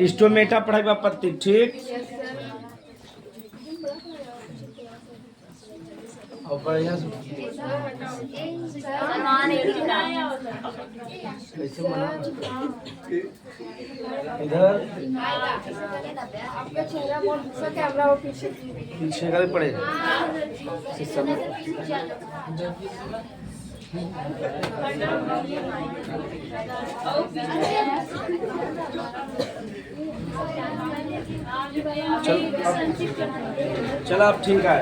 Stomata पढ़ाई बा पत्ती ठीक। और बढ़िया से कैसे मना इधर आपका चेहरा बहुत सा कैमरा वो पीछे पीछे का भी पड़ेगा शीशा में। चल अब ठीक है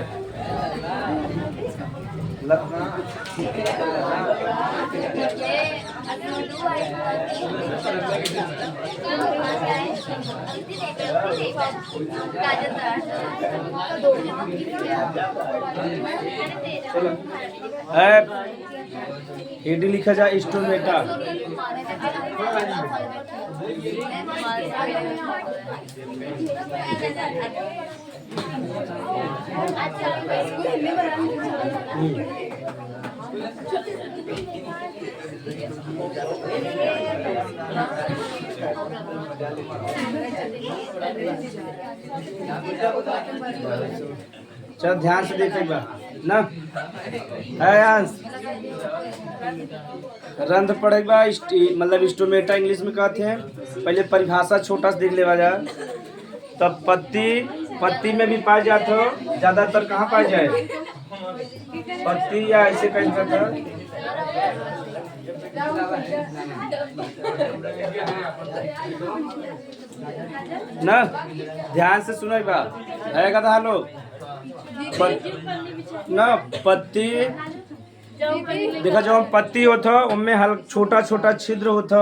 एडी लिखा जाए स्टोमेटा। चल ध्यान से देखे ना है अंश रंध्र पढ़ेगा मतलब स्टोमेटा इंग्लिश में कहते हैं। पहले परिभाषा छोटा से देख लेवा जाए तब पत्ती में भी पाए जाते हो ज्यादातर कहाँ पाए जाए पत्ती या ऐसे कहीं जाता ना। ध्यान से सुनो बात है कथा लोग ना पत्ती देखा जो पत्ती होता उनमें हल्का छोटा छोटा छिद्र होता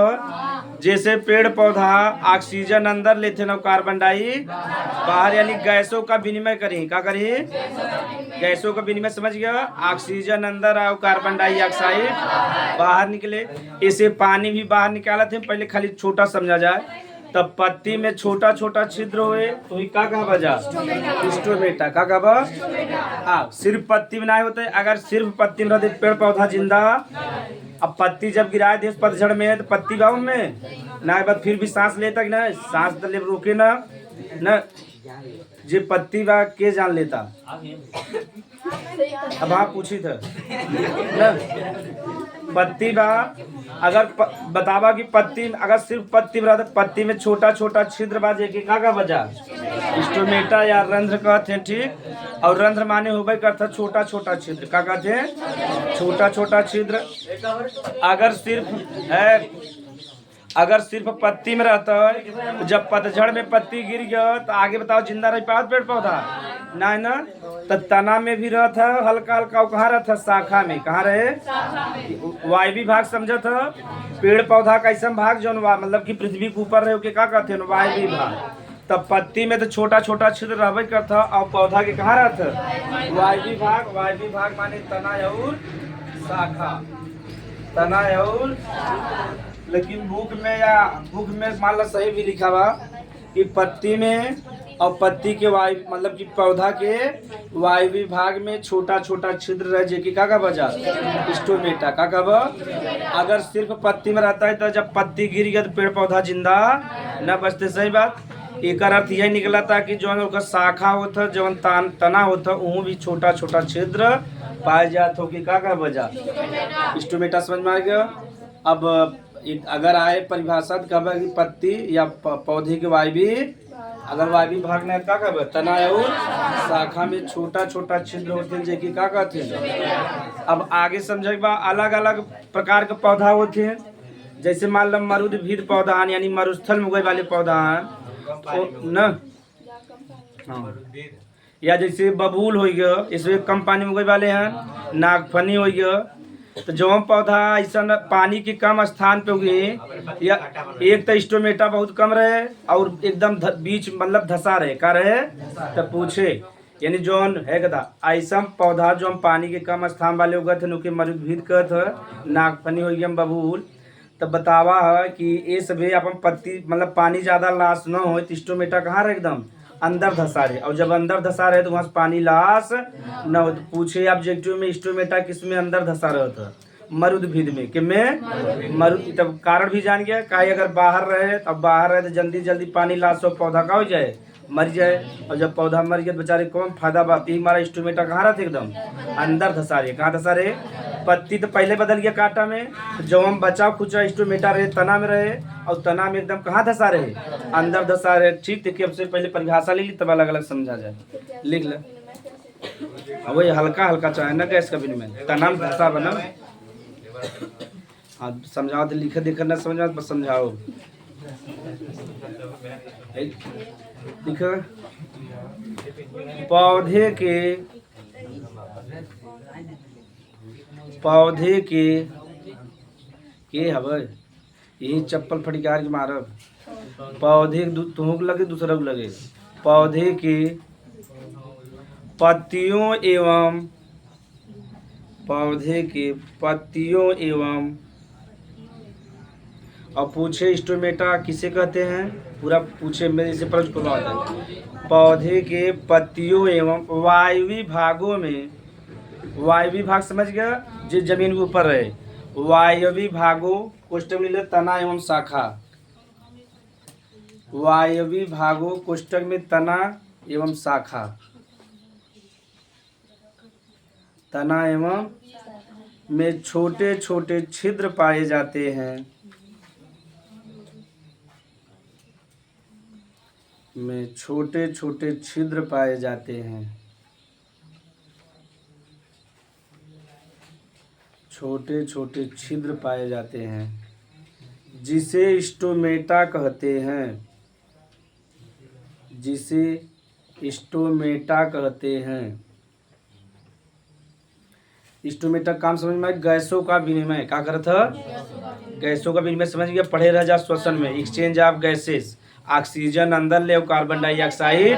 जैसे पेड़ पौधा ऑक्सीजन अंदर लेते ना कार्बन डाई बाहर यानी गैसों का विनिमय करी क्या करी गैसों का विनिमय समझ गया। ऑक्सीजन अंदर आओ कार्बन डाइऑक्साइड बाहर निकले इसे पानी भी बाहर निकाला थे पहले खाली छोटा समझा जाए। तब पत्ती में छोटा छोटा छिद्र हुए तो ही का कहा बजा स्टोमेटा का कहा हाँ सिर्फ पत्ती में नहीं होते अगर सिर्फ पत्ती में रहते पेड़ पौधा जिंदा। अब पत्ती जब गिराए थे पतझड़ में तो पत्ती गाँव में ना बात फिर भी सांस लेता कि ना सांस ले रोके ना न जे पत्ती बा के जान लेता अब आप पूछी था न पत्ती बा अगर बतावा कि पत्ती अगर सिर्फ पत्ती में पत्ती में छोटा छोटा छिद्र बाजे के का बजा स्टोमेटा या रंध्र कहते हैं ठीक। और रंध्र माने होबे करता छोटा छोटा छिद्र का कहते हैं छोटा छोटा छिद्र। अगर सिर्फ पत्ती में रहता है तो जब पतझड़ में पत्ती गिर गया तो आगे बताओ जिंदा रह पाओ पेड़ पौधा ना ना। तो तना में भी रहता हल्का हल्का कहाँ रहता शाखा में कहाँ रहे वायवी भाग समझा था पेड़ पौधा कैसा भाग जो मतलब कि पृथ्वी के ऊपर रहे के क्या कहते हैं वायवी भाग। तब पत्ती में तो छोटा छोटा छिद्र रहबे करता और पौधा के कहाँ रहता वायवी भाग माने तना और शाखा तना और। लेकिन बुक में मान लो सही भी लिखा हुआ कि पत्ती में और पत्ती के वायु मतलब कि पौधा के वायु विभाग में छोटा छोटा छिद्र रह जेकी का बजा स्टोमेटा का कब। अगर सिर्फ पत्ती में रहता है तो जब पत्ती गिर गया तो पेड़ पौधा जिंदा न बचते। सही बात एक अर्थ यही निकला था कि जो शाखा होता जौन तना होता वह भी छोटा छोटा छिद्र पाए जाते हो कि का बजा स्टोमेटा समझ में आ गया। अब अगर आए परिभाषा कब पत्ती या पौधे के वायवी अगर वायवी भाग ने का कब तना और शाखा में छोटा छोटा छिद्र होते हैं जेकी का कहते हैं। अब आगे समझे अलग अलग प्रकार के पौधा होते हैं जैसे मान लो मरुदभीर पौधा यानी मरुस्थल में उगे वाले पौधा न या जैसे बबूल हो गया इसमें कम पानी में उगे वाले हैं नागफनी हो गया। तो जो पौधा ऐसा पानी के कम स्थान पे उगे या एक तो स्टोमेटा बहुत कम रहे और एकदम बीच मतलब धसा रहे का रहे तो पूछे यानी जोन है कदा ऐसा पौधा जो पानी के कम स्थान वाले उगे थे उनके मरुदभीर कहत नागफनी हो गया बबूल। तो बतावा है कि ये सभी अपन पत्ती मतलब पानी ज़्यादा लाश न हो तो स्टोमेटा कहाँ रहे एकदम अंदर धसा रहे और जब अंदर धसा रहे तो वहाँ से पानी लाश न हो। तो पूछे ऑब्जेक्टिव में स्टोमेटा किस में अंदर धसा रहा था मरुद्भिद में कि में मरुद तब कारण भी जान गया काहे अगर बाहर रहे तब बाहर रहे तो जल्दी जल्दी पानी ला सो पौधा का हो जाए मर जाए और जब पौधा मर गया तो बेचारे कौन फायदा बात ही हमारा इंस्ट्रूमेंटा कहाँ रहते एकदम अंदर धसा रहे कहाँ धसा रहे पत्ती तो पहले बदल गया कांटा में तो जो हम बचाव खुचा इंस्ट्रूमेंटा रहे तना में रहे और तना में एकदम कहाँ धसा रहे अंदर धसा रहे ठीक देखिए सबसे पहले परिभाषा ले ली तब अलग अलग समझा जाए लिख ले अब वही हल्का हल्का चाहे ना गैस का विनिमय तना में धसा बना हाँ समझाओ तो लिखे देखे ना समझाओ बस समझाओ लिखो पौधे के हवे यही चप्पल फटकार के मारब पौधे तुमको लगे दूसरा को लगे पौधे के पत्तियों एवं और पूछे स्टोमेटा किसे कहते हैं पूरा पूछे मेरे से प्रश्न को बात है पौधे के पत्तियों एवं वायवी भागों में वायवी भाग समझ गया जो जमीन के ऊपर रहे वायवी भागों कोष्टक में तना एवं शाखा वायवी भागों कोष्टक में तना एवं शाखा तना एवं में छोटे छोटे छिद्र पाए जाते हैं में छोटे छोटे छिद्र पाए जाते हैं छोटे छोटे छिद्र पाए जाते हैं जिसे स्टोमेटा कहते हैं जिसे स्टोमेटा कहते हैं स्टोमेटा काम समझ में गैसों का विनिमय क्या करत है गैसों का विनिमय समझ गया पढ़े रह जा श्वसन में एक्सचेंज ऑफ गैसेस ऑक्सीजन अंदर ले कार्बन डाइऑक्साइड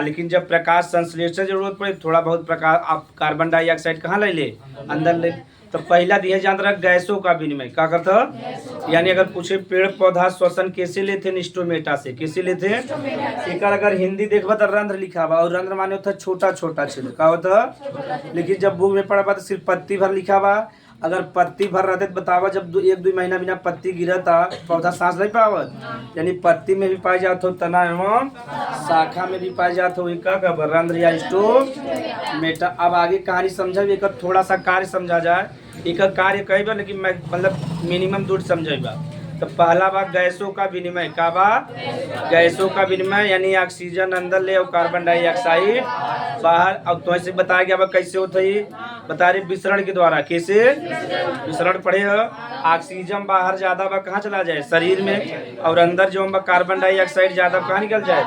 लेकिन जब प्रकाश संश्लेषण जरूरत पड़े थोड़ा बहुत प्रकाश कार्बन डाइऑक्साइड कहाँ ले अंदर ले तो पहला दिया जान रहा गैसों का विनिमय क्या करता यानी अगर पूछे पेड़ पौधा श्वसन कैसे लेते स्टोमेटा से कैसे लेते एक अगर हिंदी देखबा तो रंध्र लिखा हुआ और रंध्र माने होता छोटा छोटा छिद्र क्या होता लेकिन जब बुक में पढ़ा तो सिर्फ पत्ती भर लिखा हुआ अगर पत्ती भर रहते तो बतावा जब 1-2 महीना बिना पत्ती गिरता पौधा सांस नहीं पावत यानी पत्ती में भी पाई जात हो तना एवं शाखा में भी पाई जात हो रंध्र या स्टोमेटा। अब आगे कहानी समझा एक थोड़ा सा कार्य समझा जाए एक कार्य कई बार लेकिन मैं मतलब मिनिमम दूर समझेगा तो पहला बात गैसों का विनिमय का बात गैसों का विनिमय यानी ऑक्सीजन अंदर ले और कार्बन डाइऑक्साइड बाहर। अब तो ऐसे बताया गया कैसे होता है बता रहे विसरण के द्वारा कैसे विसरण पड़े ऑक्सीजन बाहर ज्यादा बा कहाँ चला जाए शरीर में और अंदर जो हम कार्बन डाइऑक्साइड ज्यादा कहाँ निकल जाए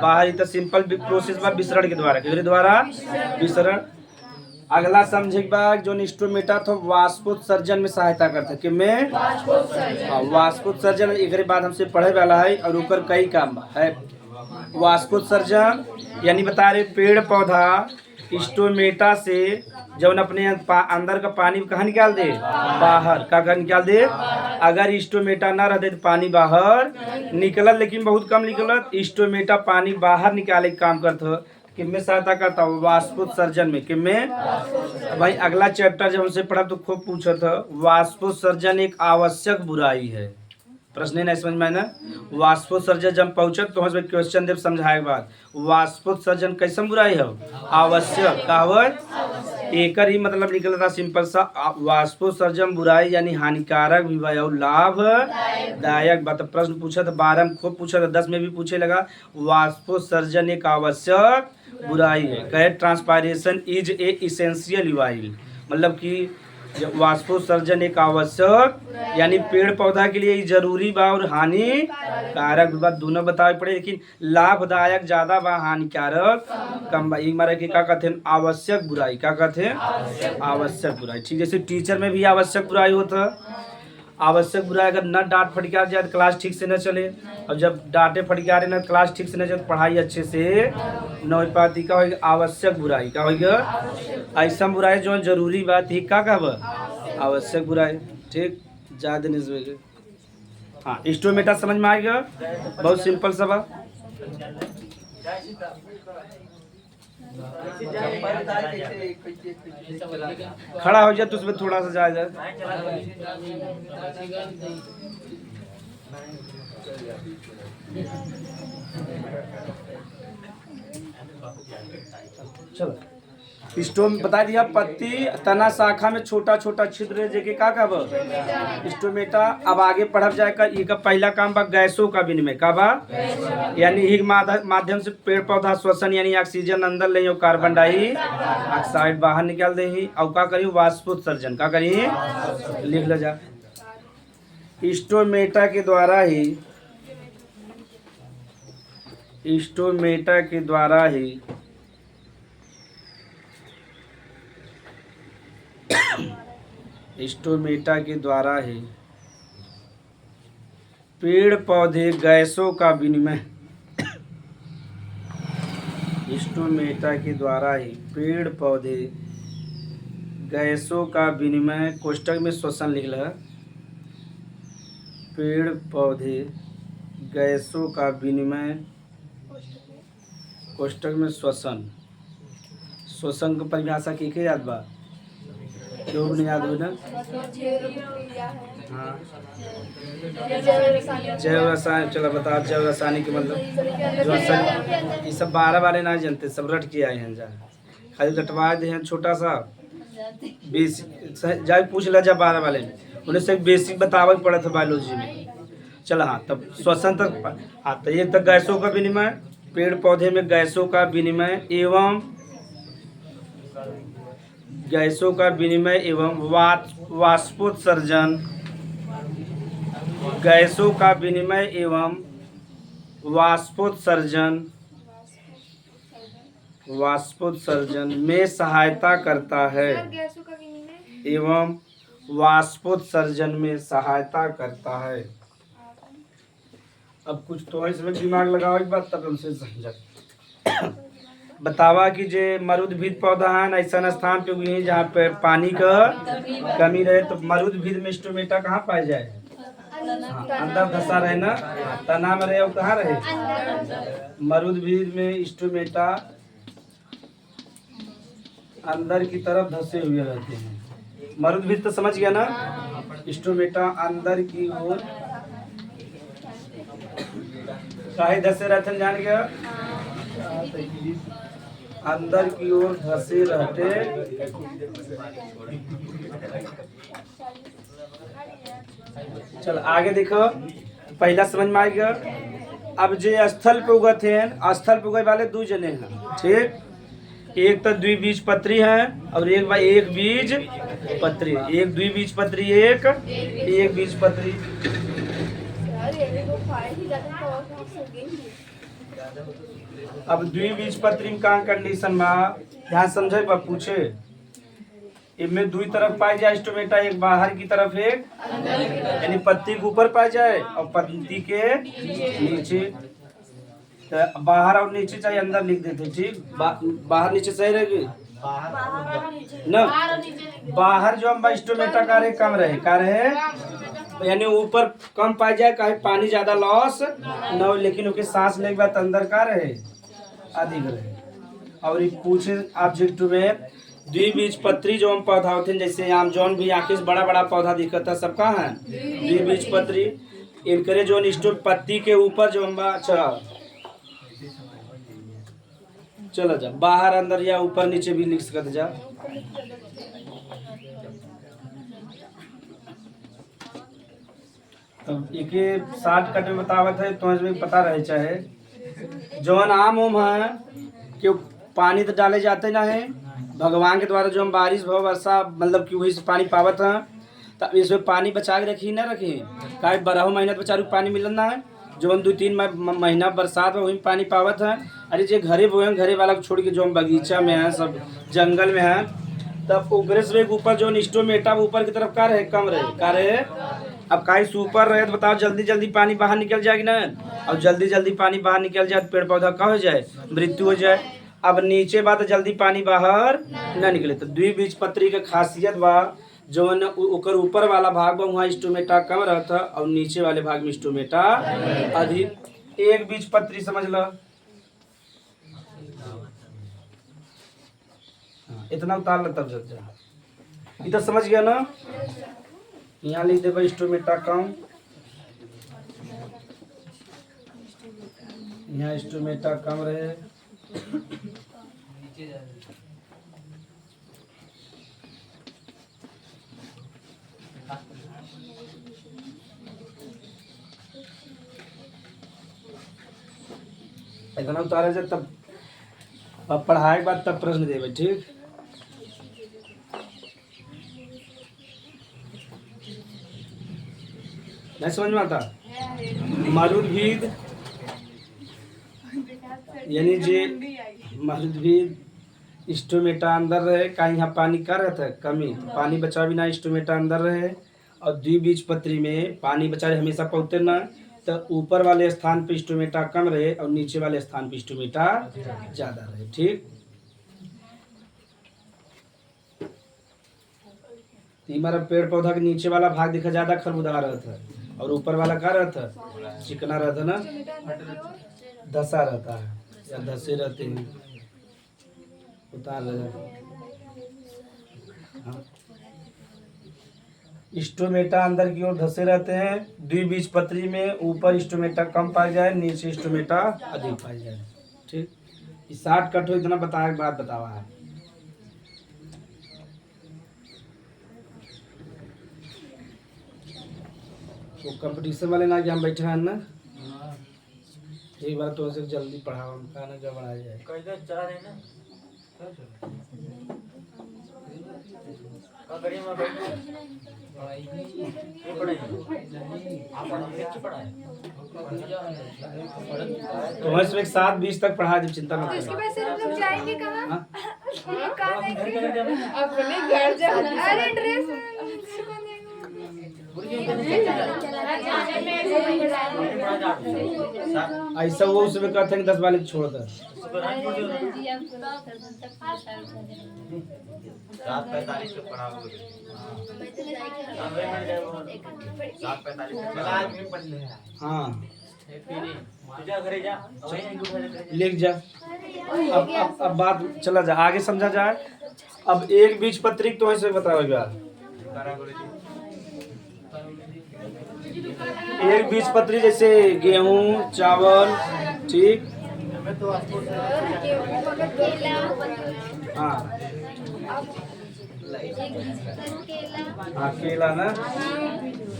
बाहर। तो सिंपल प्रोसेस बा विसरण के द्वारा विसरण। अगला समझे जो इंस्ट्रूमेटा था वाष्पोत्सर्जन में सहायता करता कि मैं वाष्पोत्सर्जन एक बाद हमसे पढ़े वाला है और ऊपर कई काम है। वाष्पोत्सर्जन यानी बता रहे पेड़ पौधा स्टोमेटा से जब अपने अंदर का पानी कहाँ निकाल दे बाहर का निकाल दे। अगर स्टोमेटा ना रहते तो पानी बाहर निकलत लेकिन बहुत कम निकलत स्टोमेटा पानी बाहर निकाले का काम करता किसमें सहायता करता हूँ वाष्पोत्सर्जन में किसमें भाई। अगला चैप्टर जब हमसे पढ़ा तो खूब पूछा था वाष्पोत्सर्जन एक आवश्यक बुराई है प्रश्न नहीं समझ में ना वाष्पोत्सर्जन जब पहुंचे तो हमें क्वेश्चन देव समझाए बाद वाष्पोत्सर्जन कैसन बुराई है आवश्यक कहावत एक ही मतलब निकल था सिंपल सा वाष्पोत्सर्जन बुराई यानी हानिकारक भी भाई और लाभदायक बात। प्रश्न पूछा था 12 में खूब पूछा था 10 में भी पूछे लगा वाष्पोत्सर्जन एक आवश्यक बुराई है कहे ट्रांसपायरेशन इज ए इसेंशियल इवाइल मतलब कि वाष्पोत्सर्जन एक आवश्यक यानी पेड़ पौधा के लिए जरूरी बा और हानिकारक बात दोनों बतावे पड़े लेकिन लाभदायक ज्यादा बा हानिकारक कम बा। एक मारे क्या कहते हैं आवश्यक बुराई क्या कहते हैं आवश्यक बुराई ठीक जैसे टीचर में भी आवश्यक बुराई होता आवश्यक बुराई अगर न डांट फटकार जाए तो क्लास ठीक से न चले और जब डांटे फटकारे न क्लास ठीक से न चले पढ़ाई अच्छे से न हो पाती का होगा आवश्यक बुराई का होगा ऐसा बुराई जो जरूरी बात ही का कहब आवश्यक बुराई ठीक ज़्यादा नहीं। हाँ इंस्ट्रूमेंटा समझ में आएगा बहुत सिंपल सा बात। खड़ा हो जाए तो उसमें थोड़ा सा जाए। चलो स्टोम बता दिया, पत्ती तना शाखा में छोटा छोटा छिद्र जेके का कहब स्टोमेटा। अब आगे पढ़ब जाएगा, ये का पहला काम बा गैसों का विनिमय का बा, यानी ही माध्यम से पेड़ पौधा श्वसन यानी ऑक्सीजन अंदर ले और कार्बन डाइऑक्साइड बाहर निकाल दे ही। और का करी वाष्पोत्सर्जन, का करी लिख लो जा। स्टोमेटा के द्वारा ही स्टोमेटा के द्वारा ही स्टोमेटा के द्वारा ही पेड़ पौधे गैसों का विनिमय स्टोमेटा के द्वारा ही पेड़ पौधे गैसों का विनिमय कोष्ठक में श्वसन लिख ला। पेड़ पौधे गैसों का विनिमय कोष्ठक में श्वसन। श्वसन की परिभाषा की याद बा, क्यों नहीं याद हो ना? हाँ जैव रसायन, चलो बताओ जैव रासायनिक मतलब ये सब 12 वाले ना जानते, सब रट के आए हैं जा, खाली रटवा दे हैं छोटा सा बेसिक। जाए पूछ ला जा 12 वाले में, उन्हें से बेसिक बतावा पड़ा था बायोलॉजी में। चलो हाँ तब श्वसन तक, हाँ तो ये तक गैसों का विनिमय, पेड़ पौधे में गैसों का विनिमय एवं गैसों का विनिमय एवं वाष्पोत्सर्जन। गैसों का विनिमय एवं वाष्पोत्सर्जन में सहायता करता है एवं वाष्पोत्सर्जन में सहायता करता है। अब कुछ तो इसमें दिमाग लगाओ एक बात, तब हमसे समझा। बतावा कि जे मरुदभिद पौधा है ऐसा स्थान पे उगी जहाँ पे पानी का कमी रहे, तो मरुदभिद में स्टोमेटा कहाँ पाया जाए? हाँ, अंदर धसा रहे ना, तना में रहे और कहाँ रहे? मरुदभिद में स्टोमेटा अंदर की तरफ धसे हुए रहते हैं। मरुदभिद तो समझ गया ना, स्टोमेटा अंदर की ओर काहे धसे रहते हैं, जान गया? अंदर की ओर धसे रहते। चल आगे देखो, पहला समझ में आ गया। अब जो स्थल पे उगते हैं, स्थल पे उगे वाले 2 जने हैं, ठीक? एक तो द्विबीजपत्री है और एक बीज पत्री। एक द्विबीजपत्री, एक बीजपत्री। अब द्विबीजपत्री में कहाँ कंडीशन बा, ध्यान समझे बा पूछे। इनमें 2 तरफ पाई जाए स्टोमेटा, एक बाहर की तरफ एक, यानी पत्ती के ऊपर पाई जाए और पत्ती के नीचे। तो बाहर और नीचे चाहिए, अंदर लिख देते, ठीक? बाहर नीचे सही रहेगी ना? बाहर जो हम स्टोमेटा का रहे कम रहे, का रहे यानी ऊपर कम पाई जाए, काहे पानी ज्यादा लॉस न हो, लेकिन ओके सांस लेके बाद अंदर का रहे अधिक रहे। और ये पूछे ऑब्जेक्ट में द्विबीजपत्री जो हम पौधा होते हैं, जैसे आम जौन भी आखिर से बड़ा बड़ा पौधा दिखता है, सबका है द्विबीजपत्री। इनकरे जो स्टोम पत्ती के ऊपर जो हम चलो जा बाहर अंदर या ऊपर नीचे भी लिख सकते जा। तब एक शॉर्टकट में बतावत है, तो इसमें पता रहे चाहे जौन आम उम है कि पानी तो डाले जाते ना है भगवान के द्वारा, जो हम बारिश भव वर्षा मतलब कि वही से पानी पावत है, तब इसमें पानी बचा के रखी ना रखी, काहे 12 महीना बेचारू पानी मिलना ना है, जो हम 2-3 महीना बरसात में वही पानी पावत है। अरे जो घरे बोए घरे वाला को छोड़ के जो हम बगीचा में है, सब जंगल में है, तब उगरे से ऊपर जो स्टोमेटा ऊपर की तरफ का रहे कम रहे, का रहे। अब काहे से ऊपर रहे तो बताओ जल्दी जल्दी पानी बाहर निकल जाएगी ना, और जल्दी जल्दी पानी बाहर निकल जाए तो पेड़ पौधा का हो जाए, मृत्यु हो जाए। अब नीचे बात जल्दी पानी बाहर न निकले, तो द्विबीजपत्री के खासियत बा जो ओकर ऊपर वाला भाग बा वहाँ स्टोमेटा कम रहता और नीचे वाले भाग में स्टोमेटा अधिक। एक बीजपत्री समझ लो, इतना उतार ले तब जब जा इधर समझ गया ना। यहाँ लिख देगा स्टोमेटा कम, यहाँ स्टोमेटा कम रहे। इतना उतारे से तब अब पढ़ाई के बाद तब प्रश्न देवे, ठीक। नहीं समझ में आता। मारुद्वीद यानी जे मारुद्वीद स्टोमेटा अंदर रहे, का यहाँ पानी का रहता है कमी, तो पानी बचा भी ना स्टोमेटा अंदर रहे। और द्विबीजपत्री में पानी बचा रहे हमेशा पहुँचते ना, तो ऊपर वाले स्थान पे स्टोमेटा कम रहे और नीचे वाले स्थान पे स्टोमेटा ज्यादा रहे, ठीक। हमारा पेड़ पौधा के नीचे वाला भाग देखा ज्यादा खरबूदा रहता है और ऊपर वाला क्या रहता है, चिकना रहता है ना, धसा रहता है या धसे रहते हैं, उतार ले। हाँ। स्टोमेटा अंदर की ओर धसे रहते हैं। द्विबीजपत्री में ऊपर स्टोमेटा कम पाया जाए, नीचे स्टोमेटा अधिक पाया जाए, ठीक। इस 60 कट हो इतना बताया के बाद बतावा है। वो कंपटीशन वाले ना कि हम बैठे हैं ना, एक बार तो उसे जल्दी पढ़ाओ, हम खाना क्या बढ़ाया जाए। चला रहे ना तो हम इसमें 7:20 तक पढ़ा जब चिंता मत इसके करो। बाद से हम लोग जाएंगे कहाँ? हाँ? कहाँ जाएंगे? अपने घर जाना। अरे ड्रेस ऐसा वो उसमें कहते हैं कि 10 वाले छोड़ दे। 7:45 पे पढ़ाओगे। 7:45 हाँ जा घरे जा लिख जा। अब बात चला जा आगे समझा जाए। अब एक बीजपत्री तो ऐसे बताओगे, एक बीजपत्री जैसे गेहूं चावल, ठीक। हाँ हाँ केला ना।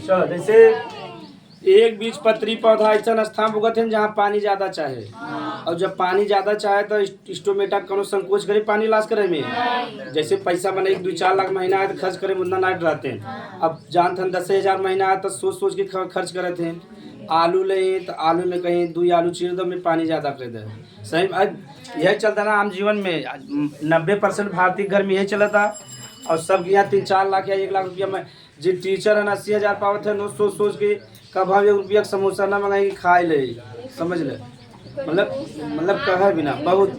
चलो जैसे एक बीजपत्री पौधा ऐसा स्थान पर उगते हैं जहाँ पानी ज्यादा चाहे, और जब पानी ज्यादा चाहे तो स्टोमेटा कोनो संकोच करे पानी लाश करे में। जैसे पैसा बने 2-4 लाख महीना है तो खर्च करे मुद्दा नाट रहते हैं। अब जान थे 10,000 महीना है तो सोच सोच के खर्च करे थे। आलू ले तो आलू में कहीं 2 आलू चीर दो में पानी ज्यादा कर दे। सही यही चलता ना आम जीवन में। 90% भारतीय घर में यही चला था। और सब यहाँ 3-4 लाख या 1 लाख रुपया में जो टीचर है 80,000 पावत है, सोच सोच के कब हम 1 रुपया समोसा ना मंगाएंगे खाए ले, समझ ले। मतलब कहे बिना बहुत।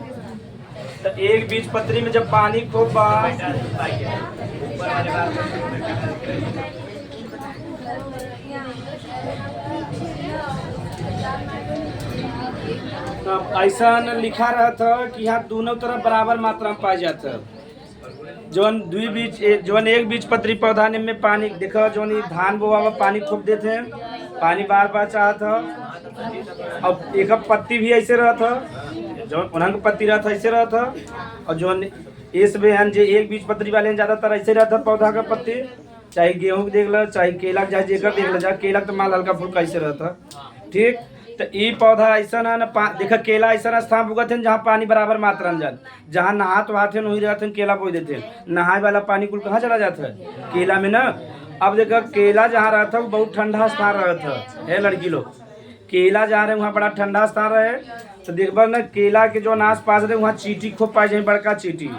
तो एक बीजपत्री में जब पानी को ऐसा लिखा रहा था कि यहाँ दोनों तरफ बराबर मात्रा में पाया जाता है। जौन जौन एक बीजपत्री पौधा में पानी देखो, जौन धान बोआ में पानी खूब देते हैं, पानी बार बार चाहत है। अब एक पत्ती भी ऐसे रहा था, जौन उन्हें पत्ती रहा था ऐसे रहा था। और जौन इस बेहन जो एक बीजपत्री वाले ज्यादातर ऐसे रहा था पौधा का पत्ती, चाहे गेहूँ देख लो चाहे केला चाहे जेकर देख लो, चाहे केला तो माल हल्का फुल्का ऐसे रहा था, ठीक। तो ये पौधा ऐसा ना देखा केला ऐसा स्थान उगत है जहाँ पानी बराबर मात्रा में जाए। जहाँ नहात वहाते वही रहते केला बोई देते हैं। नहाए वाला पानी कुल कहाँ चला जाता है, केला में ना। अब देखा केला जहाँ रहता है वो बहुत ठंडा स्थान रहता है लड़की लोग। केला जहाँ रहे वहाँ बड़ा ठंडा स्थान रहे तो देखबा ना केला के जो आस पास रहे वहाँ चींटी खूब पाए जाए, बड़का चींटी।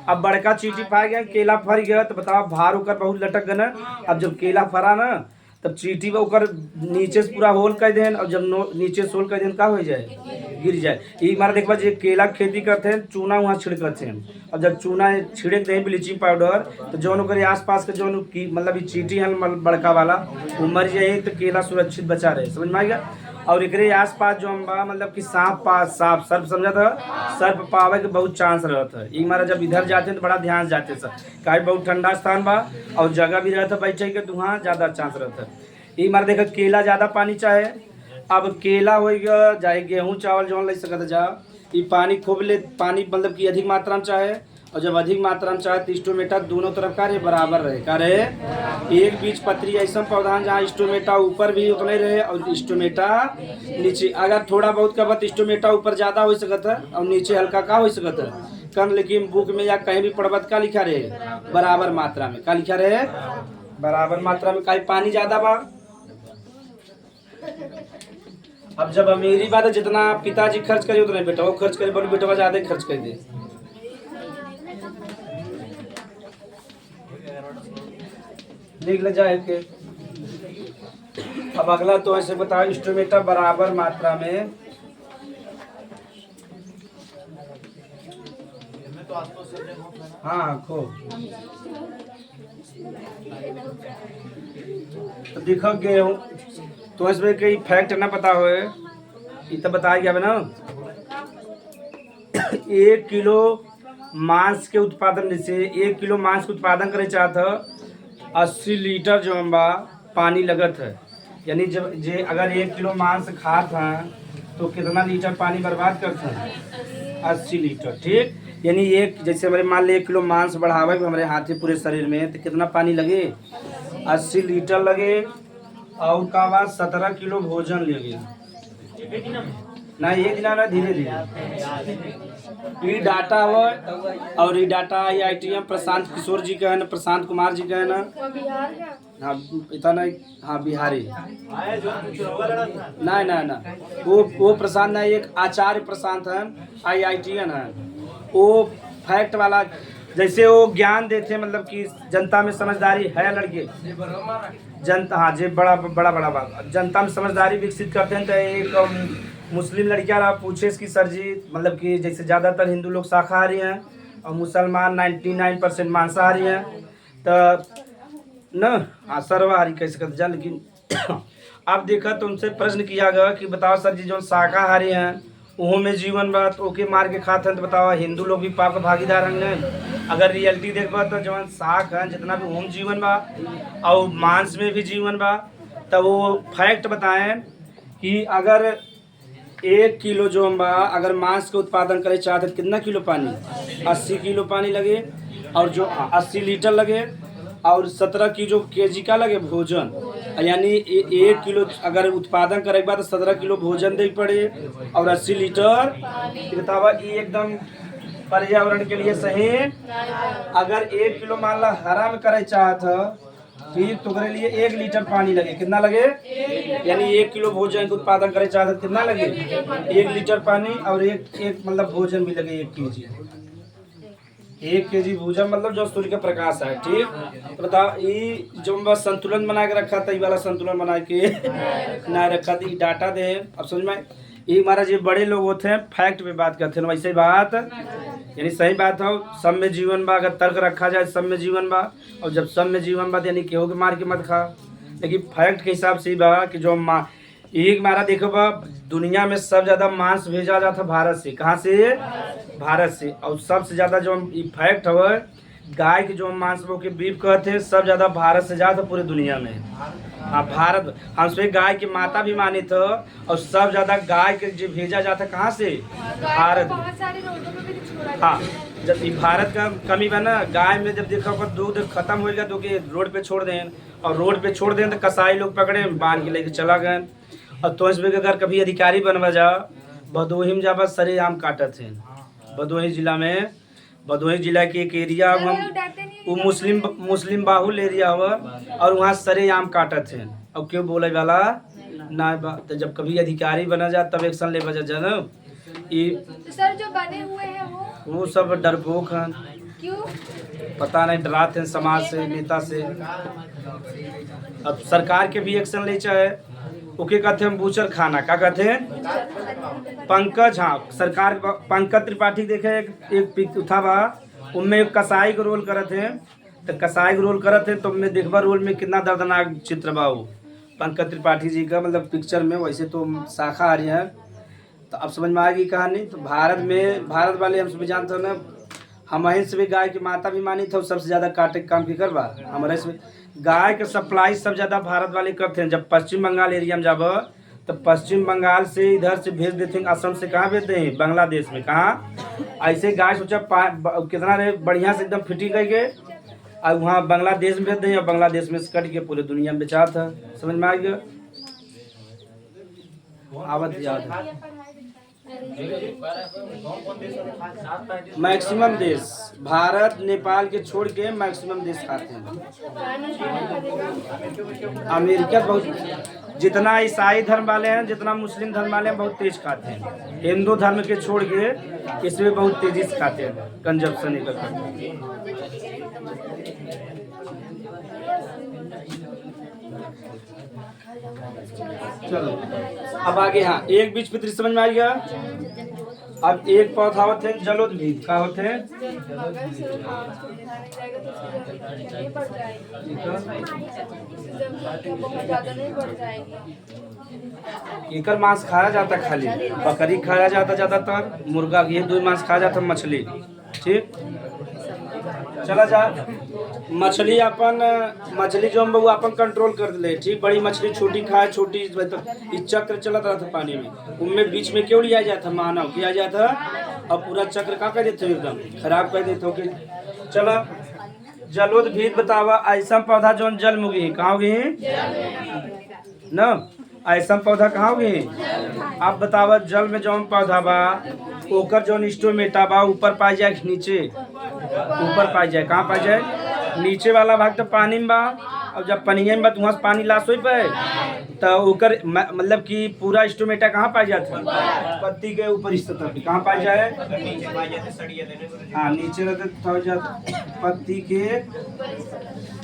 अब बड़का चींटी पाए गया, केला फर गया तो बताओ भार होकर बहुत लटक गए ना। अब जब केला फरा ना तब चींटी में ओकर नीचे से पूरा होल कर देन, और जब नीचे से होल कर देन का हो जाए, गिर जाए। एक बार देखबा जो केला खेती करते हैं चूना वहाँ छिड़कते हैं। और जब चूना छिड़क दें ब्लीचिंग पाउडर तो जौन ओकर आसपास के जौन की मतलब चींटी है बड़का वाला वो मर जाए तो केला सुरक्षित बचा रहे, समझ में आ गया। और एकरे आसपास जो हम बा मतलब कि सांप सर्प समझा था, सर्प पावे के बहुत चांस रहता है। ई मारा जब इधर जाते हैं तो बड़ा ध्यान से जाते हैं सब, काहे बहुत ठंडा स्थान बा और जगह भी रहता बैठे के, तो वहाँ ज़्यादा चांस रहता है। ई मारा देखा केला ज़्यादा पानी चाहे, अब केला हो गया चाहे गेहूँ चावल जो ले सकता जा, ये पानी खूब ले, पानी मतलब कि अधिक मात्रा में चाहे, और जब अधिक मात्रा में चाहे तो स्टोमेटा दोनों तरफ का रे बराबर रहे, का रहे एक बीज पत्री ऐसा पौधा जहाँ स्टोमेटा ऊपर भी उतने रहे और स्टोमेटा नीचे, अगर थोड़ा बहुत का बात स्टोमेटा ऊपर ज़्यादा हो सकता है और नीचे हल्का का हो सकता है कम, लेकिन बुक में या कहीं भी पढ़वत का लिखा रहे बराबर मात्रा में, का लिखा रहे बराबर मात्रा में, कहीं पानी ज़्यादा बा। अब जब मेरी बात है, जितना पिताजी खर्च करे उतना बेटा वो खर्च करे, बोले बेटा ज्यादा खर्च कर दे। लिख ले जाए के। अब अगला तो ऐसे बताओ, इंस्ट्रूमेंटा बराबर मात्रा में हाँ खो तो देखो गेहूँ तो इसमें कई फैक्ट ना पता हो, ये तो बताया गया ना। 1 किलो मांस के उत्पादन से 1 किलो मांस के उत्पादन करे चाहत 80 लीटर जो हम बा पानी लगत है। यानी जब जे अगर 1 किलो मांस खात हैं तो कितना लीटर पानी बर्बाद करते हैं 80 लीटर, ठीक। यानी एक जैसे हमारे मान ले 1 किलो मांस बढ़ावे हमारे हाथी पूरे शरीर में तो कितना पानी लगे 80 लीटर लगे, और का बाद 17 किलो भोजन लगे ना, एक दिन ना धीरे धीरे। ये डाटा हो और ये डाटा IITM प्रशांत किशोर जी का है ना, प्रशांत कुमार जी का है ना, बिहार का हाँ इतना हाँ बिहारी ना ना ना, वो प्रशांत ना, एक आचार्य प्रशांत है IITN है, वो फैक्ट वाला जैसे वो ज्ञान देते मतलब कि जनता में समझदारी है लड़के, जनता हाँ जे बड़ा बड़ा बड़ा बात जनता में समझदारी विकसित करते हैं। तो एक मुस्लिम लड़कियां रहा पूछे इसकी सर जी मतलब कि जैसे ज़्यादातर हिंदू लोग शाकाहारी हैं और मुसलमान 99% मांसाहारी हैं, तो न हाँ सर्वाहारी कैसे कहते जा, लेकिन अब देखा तो उनसे प्रश्न किया गया कि बताओ सर जी जो शाकाहारी हैं वहाँ में जीवन बा तो ओके मार के खाते हैं, तो बताओ हिंदू लोग भी पाप का भागीदार हैं। अगर रियलिटी देखबा तो जो शाक है जितना भी ओम जीवन बा और मांस में भी जीवन बा, तब वो फैक्ट बताएं कि अगर 1 किलो जो हम बा अगर मांस के उत्पादन करे चाहते कितना किलो पानी 80 किलो पानी लगे, और जो 80 लीटर लगे, और 17 की जो केजी का लगे भोजन, यानी 1 किलो अगर उत्पादन करे के बाद 17 किलो भोजन दे पड़े और 80 लीटर बतावा, ये एकदम पर्यावरण के लिए सही। अगर 1 किलो मान ला हरा में करे चाहत ठीक तो करे लिए 1 लीटर पानी लगे, कितना लगे यानी 1 किलो भोजन के उत्पादन करे चाहत कितना लगे 1 लीटर पानी, और एक मतलब भोजन भी लगे 1 केजी, 1 केजी भोजन मतलब जो सूर्य का प्रकाश है, ठीक। तो बताओ ये जो बस संतुलन बना के रखा था, ये वाला संतुलन बना के ना रखा था, ये डाटा दे। अब समझ में ये हमारा जो बड़े लोग होते हैं फैक्ट पे बात करते हैं, वैसे ही बात यानी सही बात हो, सब में जीवन बा, अगर तर्क रखा जाए सब में जीवन बा, और जब सब में जीवन बा यानी केहू के मार के मत खा, लेकिन फैक्ट के हिसाब से ही बा कि जो एक मारा देखो बा दुनिया में सब ज़्यादा मांस भेजा जाता भारत से, कहाँ से भारत से, और सबसे ज़्यादा जो फैक्ट हो गाय के जो मांस के बीफ कहते हैं सब ज़्यादा भारत से ज़्यादा पूरे दुनिया में। हाँ भारत हम उसमें गाय की माता भी माने थे, और सब ज़्यादा गाय के जो भेजा जाता कहाँ से भारत। हाँ जब ये भारत का कमी बा ना, गाय में जब देखा दूध खत्म हो गया तो कि रोड पे छोड़ दें, और रोड पे छोड़ दें तो कसाई लोग पकड़े बांध के लेके चला गए। और तो इसमें अगर कभी अधिकारी बनवा जा भदोही में जाबा सरे आम काटत हैं, भदोही जिला में, भदोही जिला के एक एरिया वो मुस्लिम बाहुल एरिया हुआ, और वहाँ सरे आम काटत हैं, और क्यों बोले वाला ना तो जब कभी अधिकारी बना जा तब एक्शन ले बजा जा ना। ये सर जो बने हुए हैं वो सब डरपोक हैं, क्यों पता नहीं डराते हैं समाज से नेता से। अब सरकार के भी एक्शन ले चाहे ओके कहते हैं बूचर खाना, क्या कहते हैं पंकज, हाँ सरकार पंकज त्रिपाठी देखे एक पिक था बा उनमें एक कसाई का रोल करते हैं, तो कसाई का रोल करते हैं तो उनमें देखबा रोल में कितना दर्दनाक चित्र बा, पंकज त्रिपाठी जी का मतलब पिक्चर में, वैसे तो शाकाहारी है। तो अब समझ में आएगी कहानी। तो भारत वाले हम सभी जानते हो ना, हमारे से भी गाय की माता भी मानी था, सबसे ज़्यादा काटे के काम की करवा हमारे से गाय के सप्लाई सब ज़्यादा भारत वाले करते हैं। जब पश्चिम बंगाल एरिया में जब तो पश्चिम बंगाल से इधर से भेज देते हैं, असम से कहाँ भेजते हैं, बांग्लादेश में। कहाँ ऐसे गाय सोचा कितना रहे बढ़िया से एकदम फिटिंग करके और वहाँ बांग्लादेश में भेज दें, और बांग्लादेश में से कट के पूरे दुनिया में बेचा था। समझ में आ गया? आवत याद है। मैक्सिमम देश भारत नेपाल के छोड़ के मैक्सिमम देश खाते हैं। अमेरिका बहुत, जितना ईसाई धर्म वाले हैं, जितना मुस्लिम धर्म वाले हैं, बहुत तेज खाते हैं। हिंदू धर्म के छोड़ के इसमें बहुत तेजी से खाते हैं, कंजप्शन निकल कर। चलो अब आगे, हाँ एक बीज पितृ समझ में आ गया। अब एक पौधा होते हैं जलोद्भिद, क्या होते हैं? एकर मांस खाया जाता, खाली बकरी खाया जाता ज्यादातर, मुर्गा ये दो मांस खाया जाता, मछली। ठीक, चला जा। मछली जो हम बबू अपन कंट्रोल कर ले। ठीक, बड़ी मछली छोटी खाए, छोटी इस चक्र चलत रहा था पानी में, उनमें बीच में क्यों लिया जाता, मानव किया जाता, अब पूरा चक्र का कर देते हो, एकदम खराब कर देते हो। कि चलो जलोद्भिद बतावा, ऐसा पौधा जो जल में उगी, कहाँ उगी न, ऐसा पौधा कहाँ उगी? आप बतावा जल में जो पौधा बा ओकर जो स्टोमेटा बा ऊपर पाई जाए, नीचे ऊपर पाई जाए, कहाँ पाई जाए? नीचे वाला भाग तो पानी में बा, और जब पनिया में बा तो वहाँ से पानी लाश हो पे, तो ओकर मतलब कि पूरा स्टोमेटा कहाँ पाई जाता है? पत्ती के ऊपर इस सतह पे कहाँ पाई जाए? हाँ नीचे रहते तो जाता पत्ती के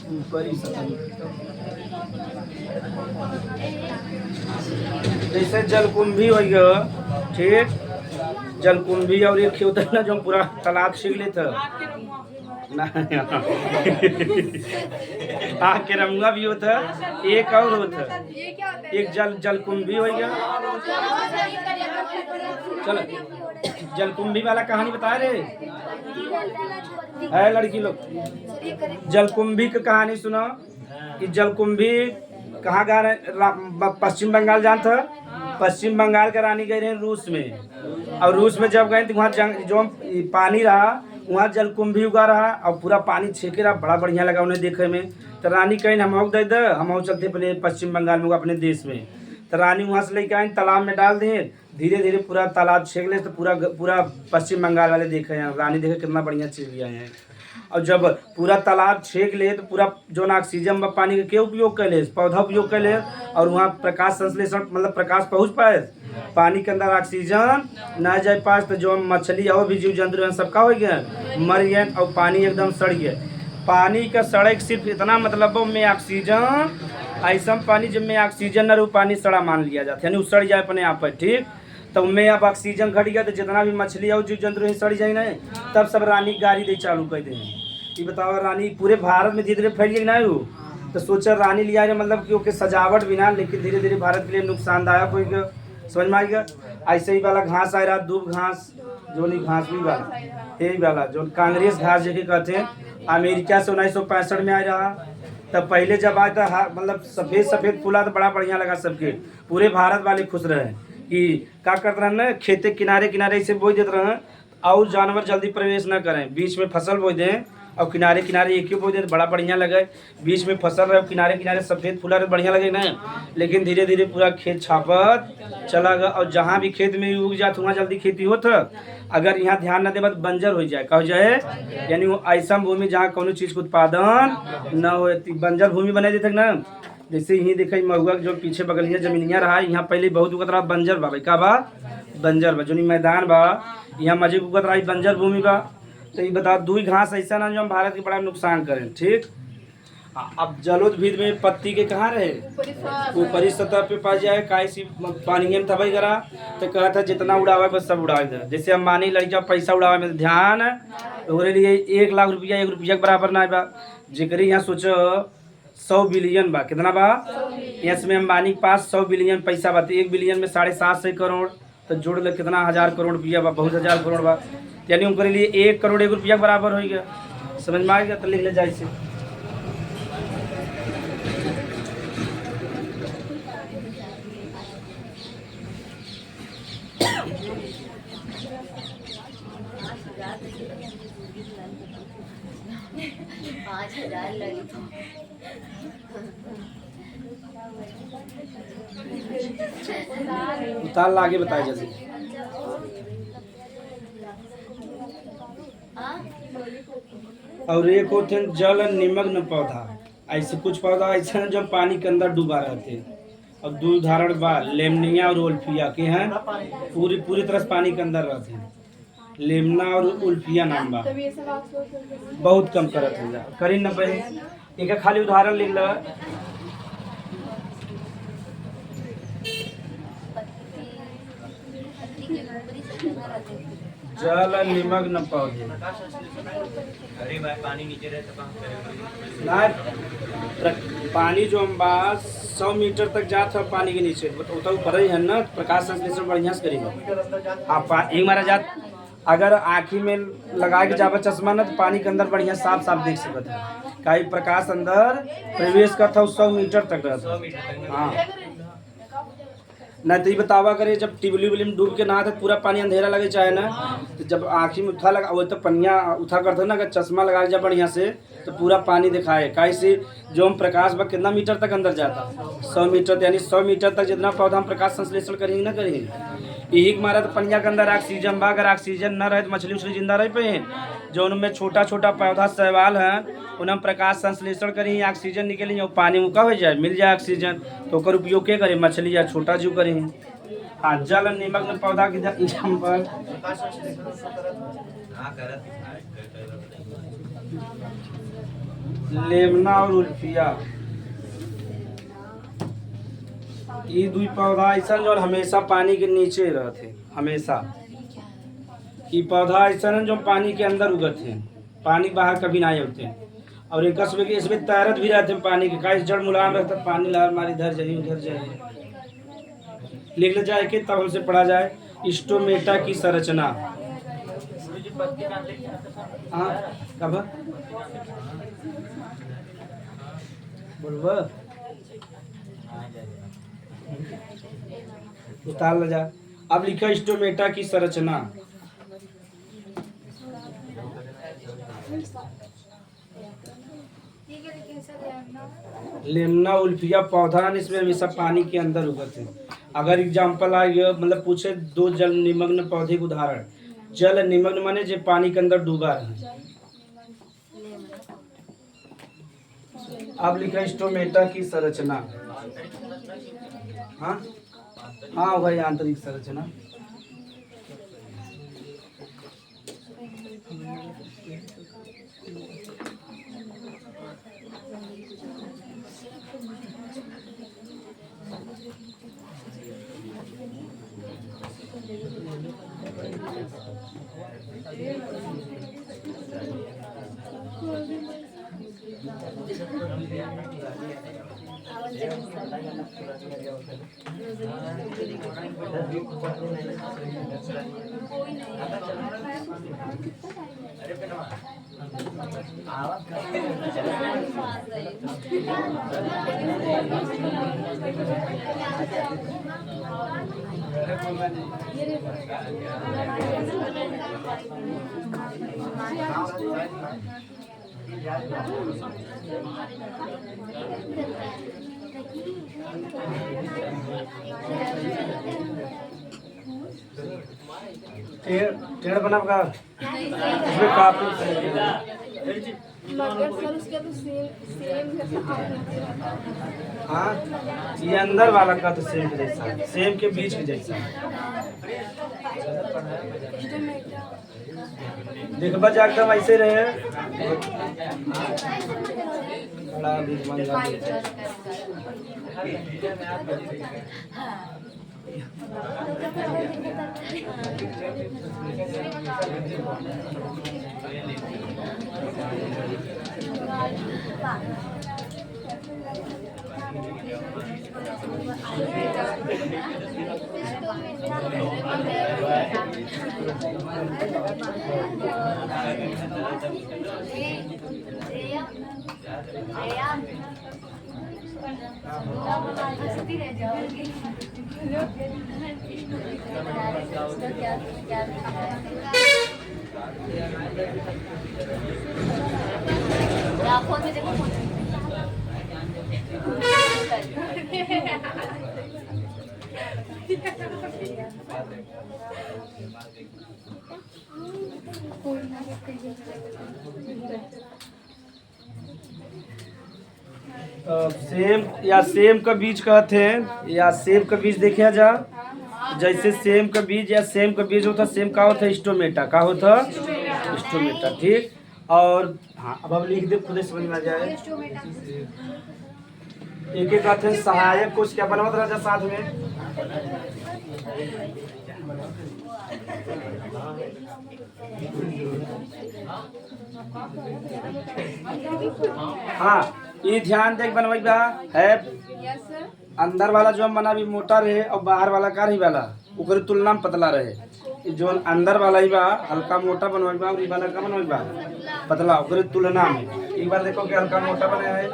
ऊपर ही सतह। जैसे जलकुंभी हो गया, ठीक, जलकुंभी और एक होता है ना जो पूरा तालाब सीख लेता हाँ केरमुआ भी होता है, एक और होता है, एक जलकुंभी हो गया। चलो जलकुंभी वाला कहानी बता रहे है लड़की लोग। जलकुंभी की कहानी सुनो कि जलकुंभी कहाँ गा रहे, पश्चिम बंगाल जानते, पश्चिम बंगाल का रानी गए रहे रूस में, और रूस में जब गए तो वहाँ जो पानी रहा वहाँ जलकुंभी उगा रहा, और पूरा पानी छेके रहा, बड़ा बढ़िया लगा उन्हें देखे में। तो रानी कहीं हम दे दे, हम चलते पहले पश्चिम बंगाल में अपने देश में। तो रानी वहाँ से लेके आए, तालाब में डाल दिए, धीरे धीरे पूरा तालाब छेक ले, तो पूरा पश्चिम बंगाल वाले देखे हैं, रानी देखे कितना बढ़िया चीज लिया है। और जब पूरा तालाब छेक ले तो पूरा जो ऑक्सीजन व पानी के उपयोग कर ले, पौधा उपयोग कर ले, और वहाँ प्रकाश संश्लेषण मतलब प्रकाश पहुँच पाए, पानी के अंदर ऑक्सीजन ना जा पाए, तो जो मछली और भी जीव जंतु सबका हो गया मर गए, और पानी एकदम सड़ गया। पानी का सड़क सिर्फ इतना मतलब में ऑक्सीजन, ऐसा पानी जिसमें ऑक्सीजन न रहो पानी सड़ा मान लिया जाता है, यानी सड़ जाए अपने आप पर। ठीक, तो उनमें अब ऑक्सीजन घट गया तो जितना भी मछली और जीव जंतु सड़ जाए ना, तब सब रानी गाड़ी दे चालू कर दें। ये बताओ रानी पूरे भारत में धीरे धीरे फैल गई ना हो, तो सोचा रानी लिया जाए, मतलब कि ओके सजावट बिना, लेकिन धीरे धीरे भारत के लिए नुकसानदायक हो गया। समझ में आ गया? ऐसे ही वाला घास आ रहा, दूब घास जो नहीं, घास भी वाला यही वाला जो कांग्रेस घास जैसे कहते हैं, अमेरिका से 1965 में आ रहा। तब पहले जब आया था मतलब सफ़ेद सफ़ेद फूला तो बड़ा बढ़िया लगा, सबके पूरे भारत वाले खुश रहे कि क्या करते रहे ना, खेते किनारे किनारे ऐसे बोई देते रहे, और जानवर जल्दी प्रवेश न करें, बीच में फसल बोई दें, और किनारे किनारे एक ही बोई दें, बड़ा बढ़िया लगे। बीच में फसल रहे, किनारे किनारे सफ़ेद फूला रहे, बढ़िया लगे ना। लेकिन धीरे धीरे पूरा खेत छापत चला गया, और जहाँ भी खेत में उग जाए वहाँ जल्दी खेती होता। अगर यहाँ ध्यान न दे तो बंजर हो जाए, कह जाए, यानी वो ऐसा भूमि जहाँ कोनो चीज़ के उत्पादन न हो, बंजर भूमि बना देते ना। जैसे यही देखे महुआ जो पीछे बगलिया जमीनिया रहा, यहाँ पहले बहुत उगत रहा बंजर बा, का बा बंजर बा, जो मैदान बा यहाँ मजे उगत रहा बंजर भूमि बा। तो ये बता दू घास ऐसा ना जो हम भारत के बड़ा नुकसान करें। ठीक, अब जलोद्भिद में पत्ती के कहाँ रहे, ऊपरी सतह पे पा जाए, कासी पानी में तबाही करा, तो कहता जितना उड़ावा बस सब उड़ा दे। जैसे हम मानी लड़का पैसा उड़ावे में ध्यान, तो लिए 1 लाख रुपया 1 रुपया के बराबर ना बा। जेकरी यहाँ सोचो 100 बिलियन बा। कितना बा? इसमें अंबानी के पास 100 बिलियन पैसा बा। तो 1 बिलियन में 750 करोड़ तो जोड़ ले कितना हजार करोड़ रुपया बा, बहुत हजार करोड़ बा। यानी उनके लिए 1 करोड़ 1 रुपया के बराबर हो गया। समझ में आ गया? तो लिख ले जाए से। उतार लागे बताए जैसे। और एक होते हैं जल निमग्न पौधा। ऐसे कुछ पौधा ऐसे हैं जो पानी के अंदर डूबा रहते हैं। और दो उदाहरण बा लेमनिया और उल्फिया के हैं, पूरी पूरी तरह से पानी के अंदर रहते हैं। लेमना और उल्फिया नाम बा। बहुत कम करत हो जा करी न पे। एक खाली उदाहरण लिख लो। जल निमग्न पौधे। अरे भाई पानी नीचे रहे तो काम करेगा। ना पानी जो हम बा 100 मीटर तक जात है पानी के नीचे, तो ऊपर ही है ना, प्रकाश संश्लेषण बढ़िया से करेगा। आप एक मारा जात अगर आँखी में लगा के जावा चश्मा ना, तो पानी के अंदर बढ़िया साफ साफ देख सकते हैं। कई प्रकाश अंदर प्रवेश करता है 100 मीटर तक रहता है। हाँ नहीं तो ये बतावा करे जब टिबली में डूब के नहा तो पूरा पानी अंधेरा लगे चाहे ना, तो जब आँखी में उठा लगा वो तो पनिया उठा करते ना, अगर चश्मा लगा जा बढ़िया से तो पूरा पानी दिखाए। कैसे जो हम प्रकाश बा कितना मीटर तक अंदर जाता? 100 मीटर। यानी 100 मीटर तक जितना पौधा हम प्रकाश संश्लेषण करेंगे ना करेंगे। यही के मारा तो पनिया के अंदर ऑक्सीजन बा। अगर ऑक्सीजन न रहे तो मछली उछली जिंदा रह पे। जो उनमें छोटा छोटा पौधा शैवाल है उन्हें हम प्रकाश संश्लेषण करें, ऑक्सीजन निकलेंगे और पानी में का हो जाए मिल जाए ऑक्सीजन, तो ओकर उपयोग के करें मछली या छोटा जीव करें। हाँ जल निमग्न पौधा के एग्जाम्पल लेमना और उल्फिया। ये दो पौधा ऐसा जो हमेशा पानी के नीचे रहते हमेशा। ये पौधा ऐसा है जो पानी के अंदर उगते हैं, पानी बाहर कभी ना होते हैं। और एक इसमें तैरत भी रहते हैं पानी के। का जड़ मुलायम रहता है, पानी लहर मारी इधर जाइए उधर जाइए। लिख ले जाए कि तब हमसे पढ़ा जाए स्टोमेटा की संरचना। हाँ कब बोलबो उतार ले जा। अब लिखा स्टोमेटा की संरचना। लेमना उल्फिया पौधा इसमें हमेशा पानी के अंदर उगते हैं। अगर एग्जाम्पल आ गया मतलब पूछे दो जल निमग्न पौधे के उदाहरण। जल निमग्न माने जो पानी के अंदर डूबा है। अब लिखा स्टोमेटा की संरचना। हाँ हाँ भाई आंतरिक संरचना। टेढ़ बना कर इसमें काफी मगर सर उसका तो सेम जैसा हाँ ये अंदर वाला का तो सेम के जैसा, सेम के बीच के जैसा। देख बस एकदम ऐसे रहे बड़ा भी सेम या सेम का बीज कहते हैं या सेम का बीज देखिए जा। जैसे सेम का बीज या सेम का बीज होता, सेम का होता स्टोमेटा, का होता स्टोमेटा, ठीक। और हाँ अब हम लिख दे, खुद ही समझ में आ जाए। एक एक कहते हैं सहायक कोश, क्या बनवत रहा साथ में। हाँ ये ध्यान देख बनवाई बा है, अंदर वाला जो हम बना भी मोटा रहे और बाहर वाला का रही वाला ओकर तुलना में पतला रहे। जो अंदर वाला ही बा हल्का मोटा बनवाई बा और ये वाला का बनवाई बा पतला, ओकर तुलना में। एक बार देखो कि हल्का मोटा बना है।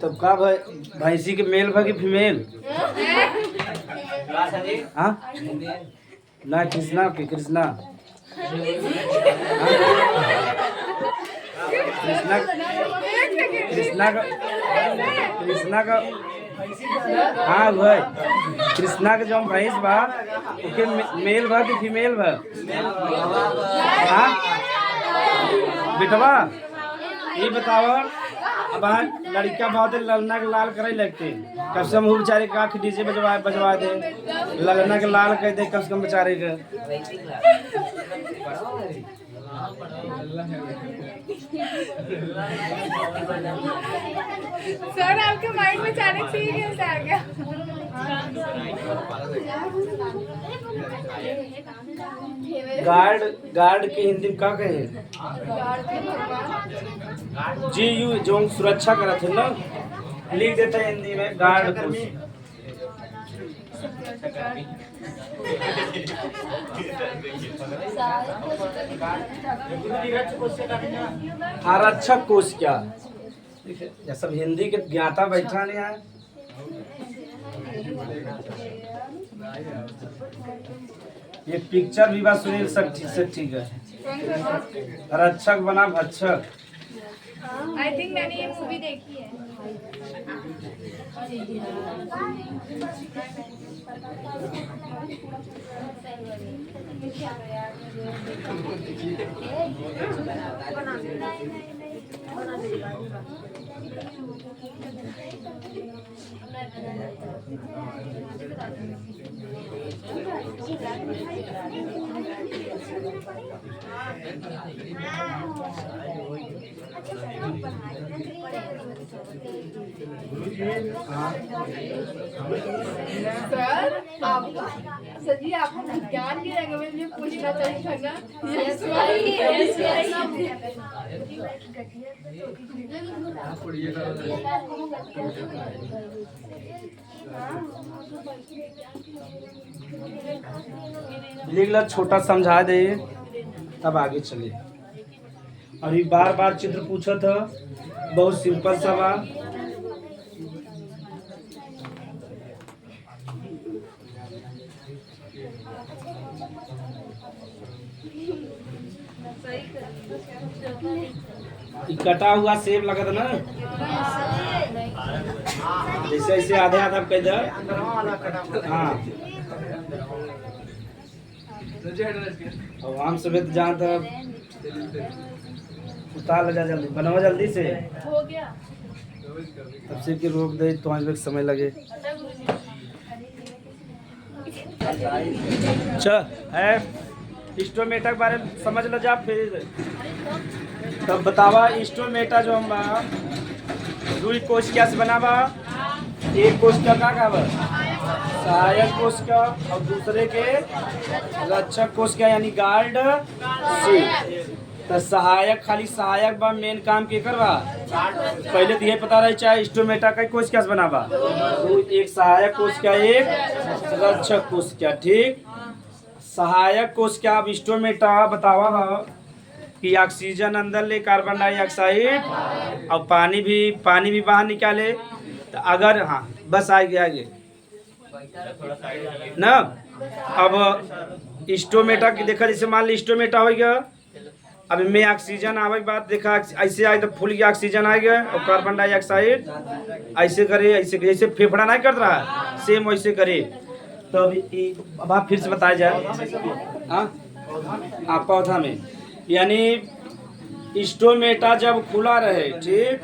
तब का भैंसी के मेल भा कि फीमेल? हाँ ना कृष्णा के कृष्णा कृष्णा कृष्णा का कृष्णा का हाँ भाई कृष्णा के जो भैंस बा ओके मेल भा कि फीमेल भा? हाँ बेटवा ये बताओ। अब लड़का बहुत ललना के लाल करे लगते, कम से कम वो बेचारे का डीजे बजवा दे, ललना के लाल कह दे कम से कम बेचारे के। सर आपके माइंड में अचानक से ये कैसे आ गया? गार्ड के हिंदी में का कहे? जी यू जो सुरक्षा करत है ना, लिख देता है हिंदी में गार्ड को। आरक्षक कोष क्या? ये सब हिंदी के ज्ञाता बैठा नहीं है। ये पिक्चर भी बात सुनील सब ठीक से ठीक है। आरक्षक बना भक्षक। आई थिंक मैंने ये मूवी देखी है। सर आप सर जी आपको विज्ञान के रंग में मुझे पूछना चाहिए था ना। लिख ला, छोटा समझा दे तब आगे चले। और ये बार बार चित्र पूछा था, बहुत सिंपल सा बा। कटा हुआ सेब लगा था ना, जैसे ऐसे आधे आधा कह दे। हाँ और हम सब जान था, उतार ले जा जल्दी, बनाओ जल्दी से। हो गया तब से कि रोक दे तो आज समय लगे। चल है स्टोमेटा के बारे में समझ लो जा। फिर तब बतावा स्टोमेटा जो हम दुई कोशिका से बनावा। एक कोशिका का कहवा सहायक कोशिका और दूसरे के रक्षक कोशिका यानी गार्ड शीट। तो सहायक खाली सहायक बा, मेन काम के करवा पहले तो ये पता रहे चाहे स्टोमेटा का कोशिका से बनावा। तो एक सहायक कोशिका एक रक्षक कोशिका। ठीक, सहायक कोशिका अब स्टोमेटा बतावा है कि ऑक्सीजन अंदर ले, कार्बन डाइऑक्साइड और पानी भी बाहर निकाले। तो अगर हाँ बस आगे ना। अब स्टोमेटा की देखा, जैसे मान ली स्टोमेटा हो गया, अब में ऑक्सीजन आवे के बाद देखा ऐसे आए तो फुल गया ऑक्सीजन आ गया और कार्बन डाइऑक्साइड ऐसे करे, ऐसे करे, जैसे फेफड़ा नहीं कर रहा है सेम वैसे करे। तो अब आप फिर से बताया जाए हाँ पौधा में यानी स्टोमेटा जब खुला रहे। ठीक,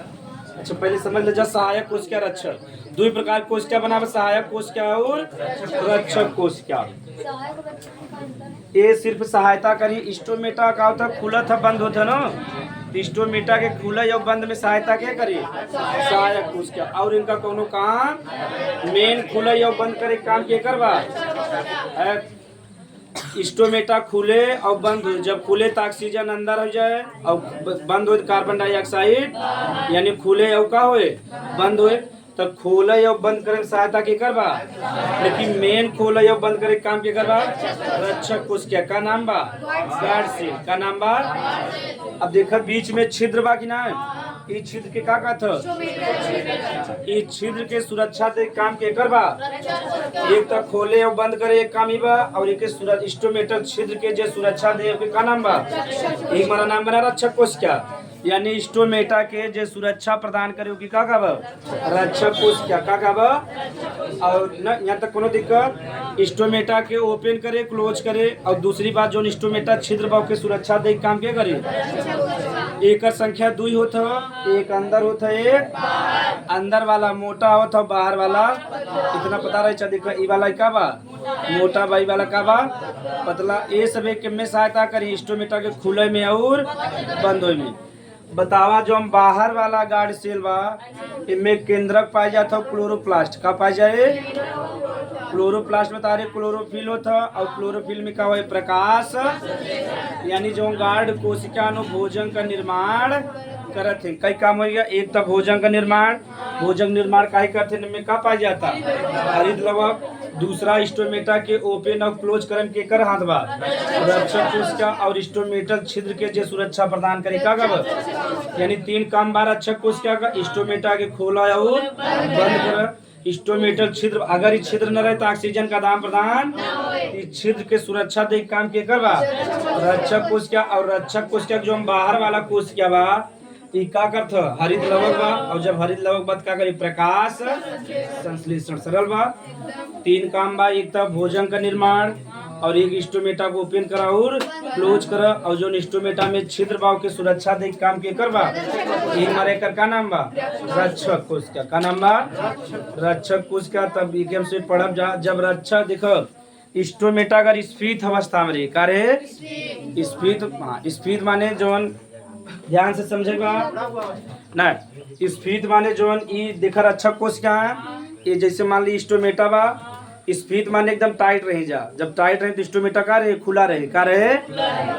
अच्छा पहले समझ लीजिए सहायक कोशिका रक्षक, दो प्रकार कोशिका बनावे, सहायक कोशिका और रक्षक कोशिका। ये सिर्फ सहायता करी। स्टोमेटा का होता खुला था बंद होता ना, तो स्टोमेटा के खुला या बंद में सहायता क्या करी सहायक कोशिका। और इनका कोनो काम मेन खुला या बंद करे काम के करवा। स्टोमेटा खुले और बंद हो, जब खुले तो ऑक्सीजन अंदर हो जाए और बंद हो कार्बन डाइऑक्साइड, यानी खुले और का होए बंद होए। तो खोले या बंद करे सहायता के करवा, लेकिन मेन खोले या बंद करे काम के करवा रक्षक कोशिका का नाम बा गार्ड शीट का नाम बा। अब देखा बीच में छिद्र बा कि ना, ये छिद्र के का कहत, ये छिद्र के सुरक्षा दे काम के करवा। एक तो खोले और बंद करे एक काम ही बा, और एक स्टोमेटल छिद्र के जो सुरक्षा दे का नाम बा, एक हमारा नाम बना रक्षक कोशिका। यानी स्टोमेटा के जो सुरक्षा प्रदान करे की का कहबा रक्षक कोशिका का कहबा। और न यहाँ तक कोनो दिक्कत, स्टोमेटा के ओपन करे क्लोज करे। और दूसरी बात जो स्टोमेटा छिद्र बा के सुरक्षा दे काम के करे। एक संख्या 2 होता, एक अंदर होता, एक अंदर वाला मोटा होता, बाहर वाला इतना पता रहे। चल देखो ई वाला का बा मोटा, बाई वाला का बा पतला। ये सब एक में सहायता करी स्टोमेटा के खुले में और बंद होए में। बतावा जो हम बाहर वाला गार्ड सेल बा, इनमें केंद्रक पाया जाता क्लोरोप्लास्ट का पाया जाए क्लोरोप्लास्ट बता रहे क्लोरोफिल होता। और क्लोरोफिल में क्या हुआ प्रकाश, यानी जो गार्ड कोशिका भोजन का निर्माण करते हैं। कई काम हो गया, एक तो भोजन का निर्माण, भोजन निर्माण काहे करते हैं में का पाया जाता हरित लवक। दूसरा स्टोमेटा के ओपन और क्लोज करन के कर हाथ बा रक्षक कोशिका। और स्टोमेटल छिद्र के जो सुरक्षा प्रदान करे का गब, यानी 3 काम बा रक्षक कोशिका का, स्टोमेटा के खोला और बंद कर। स्टोमेटल छिद्र, अगर इस छिद्र न रहे तो ऑक्सीजन का आदान प्रदान, इस छिद्र के सुरक्षा दे काम के करवा रक्षक कोशिका। और रक्षक कोशिका जो हम बाहर वाला कोशिका बा ई का करत हरित लवक बा। और जब हरित लवक बा का करी प्रकाश संश्लेषण सरल बा। 3 काम बा, एक तो भोजन का निर्माण और एक स्टोमेटा को ओपन करा और क्लोज करा। और जो स्टोमेटा में छिद्र बा के सुरक्षा दे काम के करवा एक मारे कर का नाम बा रक्षक कोशिका का नाम बा रक्षक कोशिका। तब एक से पढ़ब जा जब रक्षक देखो स्टोमेटा अगर स्फीत अवस्था में का रे स्फीत, हाँ स्फीत माने जोन ध्यान से समझेगा ना, स्फीत माने जोन ई देखा रक्षक कोशिका है। ये जैसे मान ली स्टोमेटा बा, स्फीत माने एकदम टाइट रही जा, जब टाइट रहे तो स्टोमेटा का रहे खुला रहे का रहे।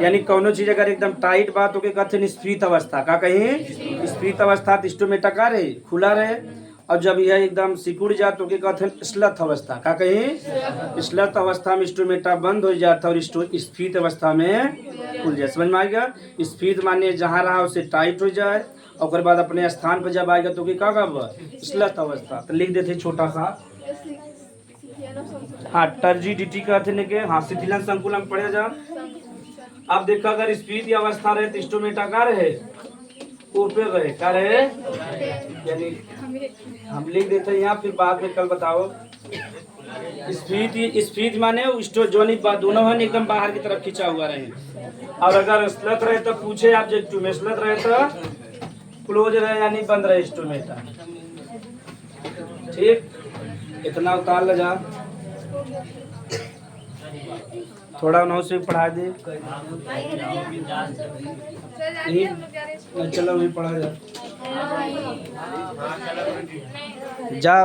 यानी कौनो चीज अगर एकदम टाइट बा तो के कहते हैं स्फीत अवस्था का कहीं स्फीत अवस्था, तो स्टोमेटा का रहे खुला रहे। और जब यह एकदम सिकुड़ जा तो के कहते हैं स्लथ अवस्था का कहीं स्लथ अवस्था में स्टोमेटा बंद हो जाता और स्फीत अवस्था में खुल जाए। समझ में आएगा। स्फीत माने जहाँ रहा उसे टाइट हो जाए और बाद अपने स्थान पर जब आएगा तो क्या कब स्लथ अवस्था। तो लिख देते छोटा सा, हाँ टर्जिडिटी कहते हैं के, हाँ शिथिलन संकुलन पढ़े जा। अब देखो अगर स्फीत अवस्था रहे तो स्टोमेटा का रहे ऊपर रहे का रहे, यानी हम लिख देते हैं यहाँ, फिर बाद में कल बताओ। स्फीत माने जोनी दोनों है एकदम बाहर की तरफ खींचा हुआ रहे। और अगर स्लथ रहे तो पूछे ऑब्जेक्टिव में, स्लथ रहे तो क्लोज रहे यानी बंद रहे स्टोमेटा। ठीक, इतना उतार ले जा। थोड़ा उन्हों से भी पढ़ा दे। चल जाइए हम लोग जा रहे हैं। चलो भी पढ़ा जा। हाँ चलो जा